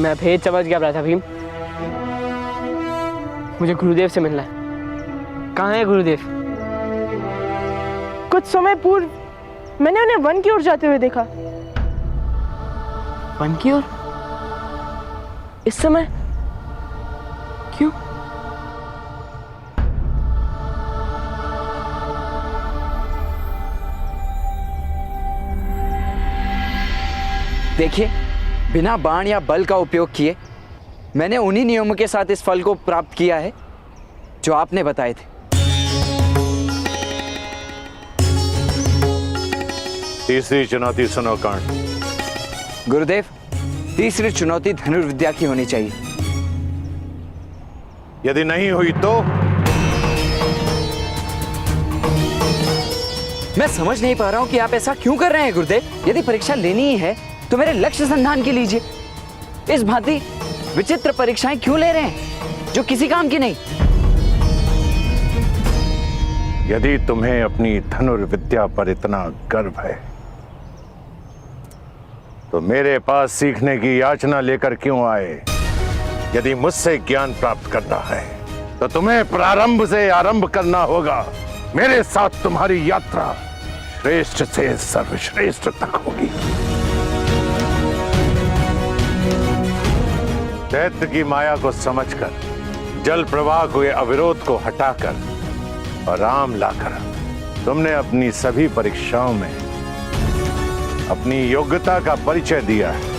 मैं भेद समझ गया राधा भीम। मुझे गुरुदेव से मिलना है। कहाँ है गुरुदेव? कुछ समय पूर्व मैंने उन्हें वन की ओर जाते हुए देखा। वन की ओर? इस समय? क्यों? देखिए, बिना बाण या बल का उपयोग किए मैंने उन्हीं नियमों के साथ इस फल को प्राप्त किया है जो आपने बताए थे। तीसरी चुनौती सुनो कर्ण। गुरुदेव, तीसरी चुनौती धनुर्विद्या की होनी चाहिए। यदि नहीं हुई तो? मैं समझ नहीं पा रहा हूं कि आप ऐसा क्यों कर रहे हैं गुरुदेव। यदि परीक्षा लेनी ही है तो मेरे लक्ष्य संधान की लीजिए। इस भांति विचित्र परीक्षाएं क्यों ले रहे हैं? जो किसी काम की नहीं। यदि तुम्हें अपनी धनुर्विद्या पर इतना गर्व है तो मेरे पास सीखने की याचना लेकर क्यों आए? यदि मुझसे ज्ञान प्राप्त करना है तो तुम्हें प्रारंभ से आरंभ करना होगा। मेरे साथ तुम्हारी यात्रा श्रेष्ठ से सर्वश्रेष्ठ तक होगी। दैत्य की माया को समझकर, जल प्रवाह के अविरोध को हटाकर और राम लाकर तुमने अपनी सभी परीक्षाओं में अपनी योग्यता का परिचय दिया है,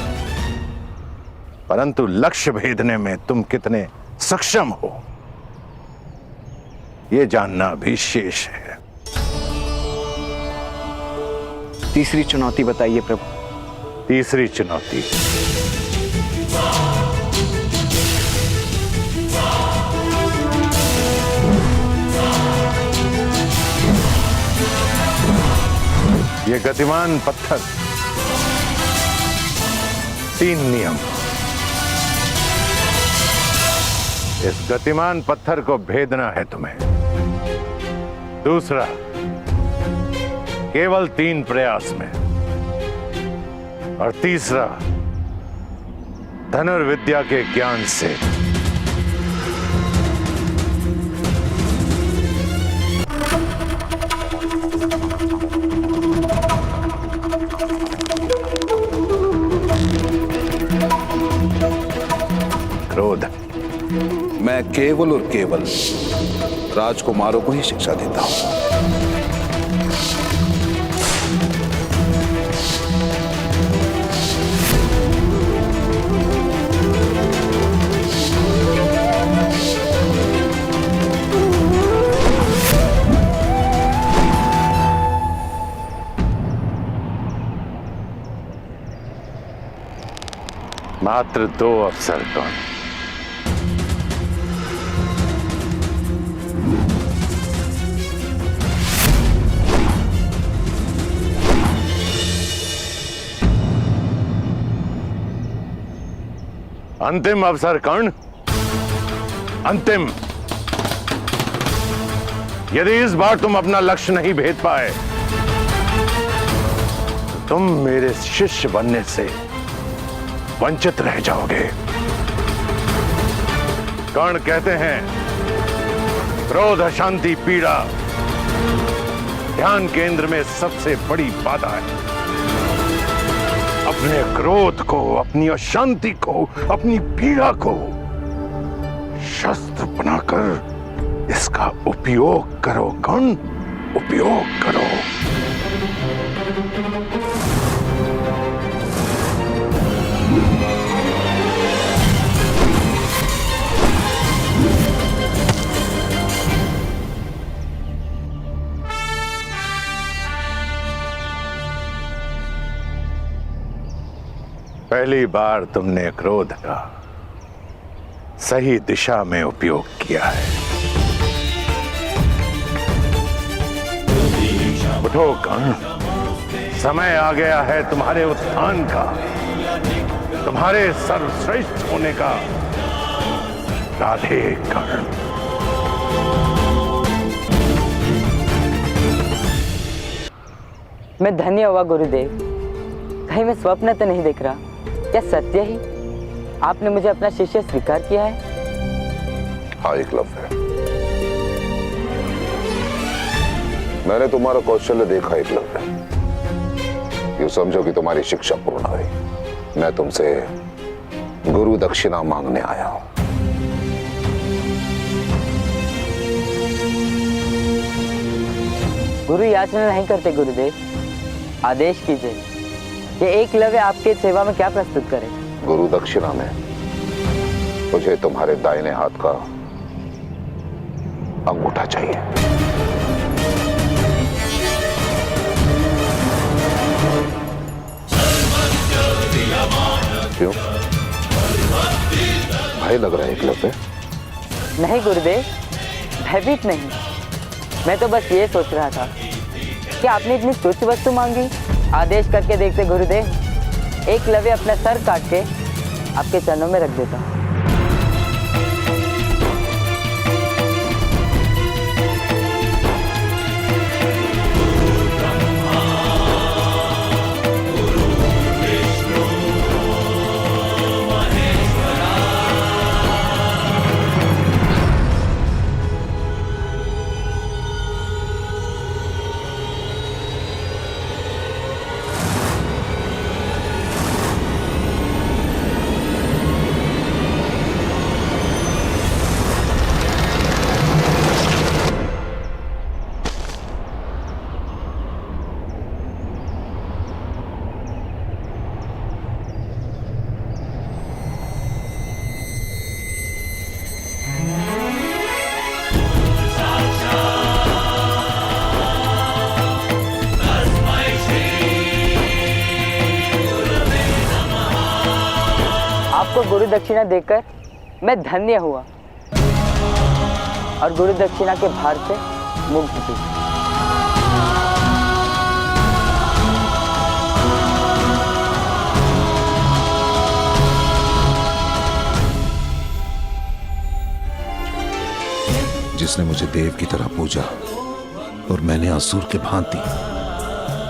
परंतु लक्ष्य भेदने में तुम कितने सक्षम हो यह जानना भी शेष है। तीसरी चुनौती बताइए प्रभु। तीसरी चुनौती, ये गतिमान पत्थर, 3 नियम। इस गतिमान पत्थर को भेदना है तुम्हें। दूसरा, केवल 3 प्रयास में। और तीसरा, धनुर्विद्या के ज्ञान से। क्रोध। मैं केवल और केवल राजकुमारों को ही शिक्षा देता हूं। मात्र 2 अवसर कौन? अंतिम अवसर कर्ण, अंतिम। यदि इस बार तुम अपना लक्ष्य नहीं भेद पाए तो तुम मेरे शिष्य बनने से वंचित रह जाओगे। कर्ण कहते हैं क्रोध, अशांति, पीड़ा ध्यान केंद्र में सबसे बड़ी बाधा है। अपने क्रोध को, अपनी अशांति को, अपनी पीड़ा को शस्त्र बनाकर इसका उपयोग करो कर्ण, उपयोग करो। पहली बार तुमने क्रोध का सही दिशा में उपयोग किया है। उठो कर्ण, समय आ गया है तुम्हारे उत्थान का, तुम्हारे सर्वश्रेष्ठ होने का। राधे कर्ण। मैं धन्य हुआ गुरुदेव। कहीं मैं स्वप्न तो नहीं देख रहा, क्या सत्य ही आपने मुझे अपना शिष्य स्वीकार किया है? हाँ एकलव्य, मैंने तुम्हारा कौशल्य देखा एकलव्य। यूं समझो कि तुम्हारी शिक्षा पूर्ण हुई। मैं तुमसे गुरु दक्षिणा मांगने आया हूं। गुरु याचना नहीं करते गुरुदेव, आदेश कीजिए कि एकलव्य आपके सेवा में क्या प्रस्तुत करे। गुरु दक्षिणा में मुझे तुम्हारे दाहिने हाथ का अंगूठा चाहिए। क्यों? भय लग रहा है एकलव्य? नहीं गुरुदेव, भयभीत नहीं। मैं तो बस ये सोच रहा था कि आपने इतनी तुच्छ वस्तु मांगी। आदेश करके देखते गुरुदेव, एकलव्य अपना सर काट के आपके चरणों में रख देता। आपको गुरु दक्षिणा देकर मैं धन्य हुआ और गुरु दक्षिणा के भार से मुक्त भी। जिसने मुझे देव की तरह पूजा और मैंने असुर के भांति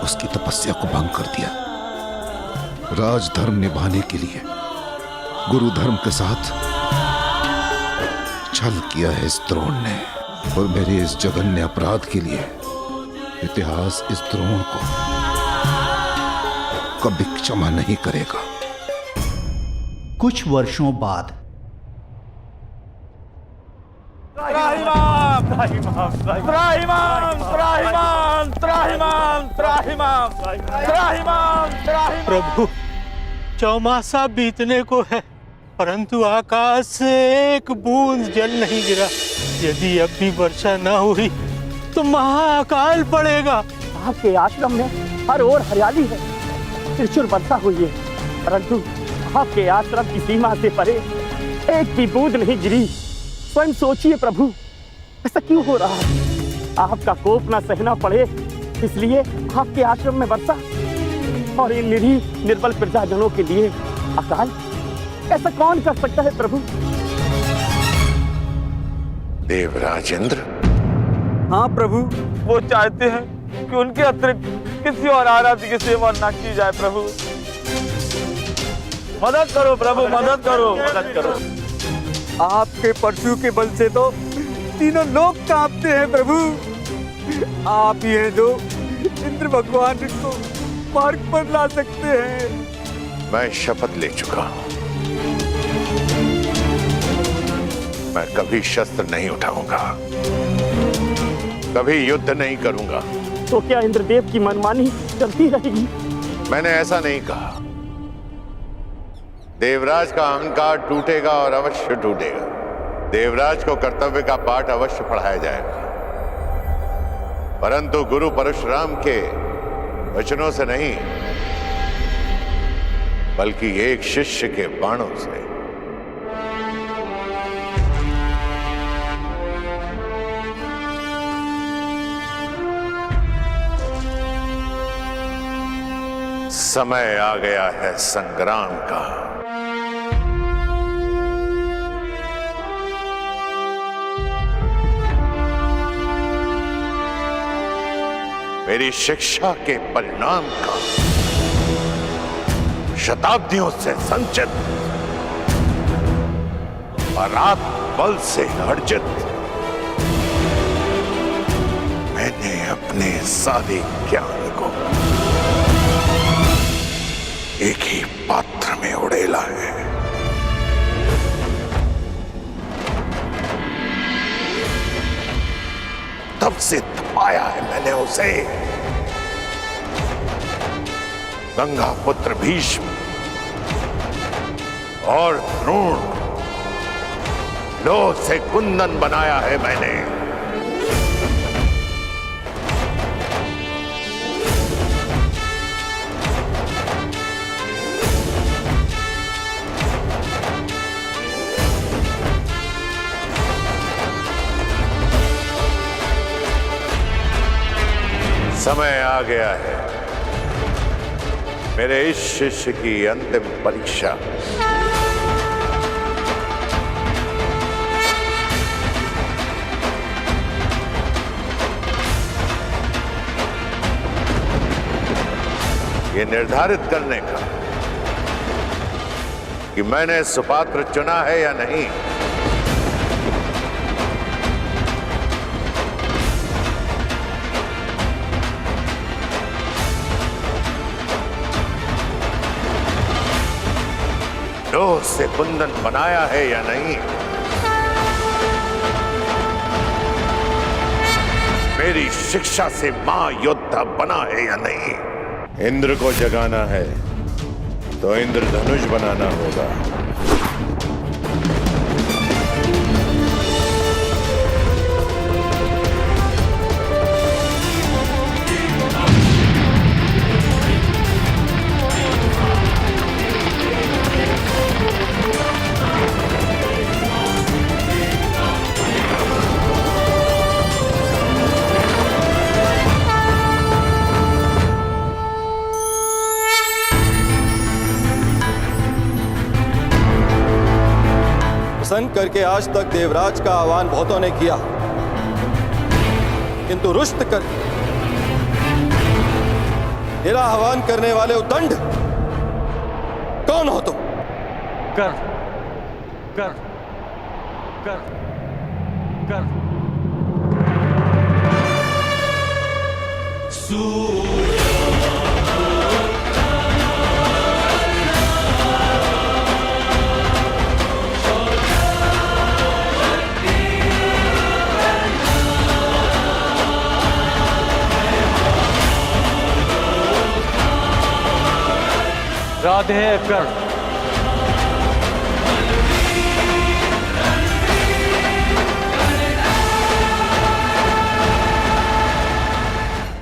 उसकी तपस्या को भंग कर दिया। राजधर्म निभाने के लिए गुरु धर्म के साथ छल किया है इस द्रोण ने, और मेरे इस जघन्य अपराध के लिए इतिहास इस द्रोण को कभी क्षमा नहीं करेगा। कुछ वर्षों बाद प्रभु, चौमासा बीतने को है, परंतु आकाश से एक बूंद जल नहीं गिरा। यदि अब भी वर्षा न हुई तो महाअकाल पड़ेगा। आपके आश्रम में हर ओर हरियाली है, प्रचुर वर्षा हुई है, परंतु आपके आश्रम की सीमा से परे एक भी बूंद नहीं गिरी। स्वयं सोचिए प्रभु, ऐसा क्यों हो रहा है? आपका कोप न सहना पड़े इसलिए आपके आश्रम में वर्षा, और इन निरीह निर्बल प्रजाजनों के लिए अकाल। ऐसा कौन कर सकता है प्रभु? देवराज इंद्र। हाँ प्रभु, वो चाहते हैं कि उनके अतिरिक्त किसी और आराध्य की सेवा न की जाए। प्रभु मदद करो, प्रभु मदद करो, मदद करो। आपके परशु के बल से तो तीनों लोग कांपते हैं प्रभु। आप ही हैं जो इंद्र भगवान को मार्ग पर ला सकते हैं। मैं शपथ ले चुका हूं, मैं कभी शस्त्र नहीं उठाऊंगा, कभी युद्ध नहीं करूंगा। तो क्या इंद्रदेव की मनमानी चलती रहेगी? मैंने ऐसा नहीं कहा। देवराज का अहंकार टूटेगा और अवश्य टूटेगा। देवराज को कर्तव्य का पाठ अवश्य पढ़ाया जाएगा, परंतु गुरु परशुराम के वचनों से नहीं, बल्कि एक शिष्य के बाणों से। समय आ गया है संग्राम का। मेरी शिक्षा के परिणाम का, शताब्दियों से संचित और आत्म बल से अर्जित, मैंने अपने सारे ज्ञान को एक ही पात्र में उड़ेला है। तब से तपाया है मैंने उसे। गंगा पुत्र भीष्म और द्रोण, लोह से कुंदन बनाया है मैंने। समय आ गया है मेरे इस शिष्य की अंतिम परीक्षा। ये निर्धारित करने का कि मैंने सुपात्र चुना है या नहीं। लोह से कुंदन बनाया है या नहीं। मेरी शिक्षा से महायोद्धा बना है या नहीं। इंद्र को जगाना है तो इंद्रधनुष बनाना होगा। प्रसन्न करके आज तक देवराज का आह्वान बहुतों ने किया, किंतु रुष्ट करके मेरा आह्वान करने वाले उद्दंड कौन हो तुम? कर कर कर कर राधे कर्ण।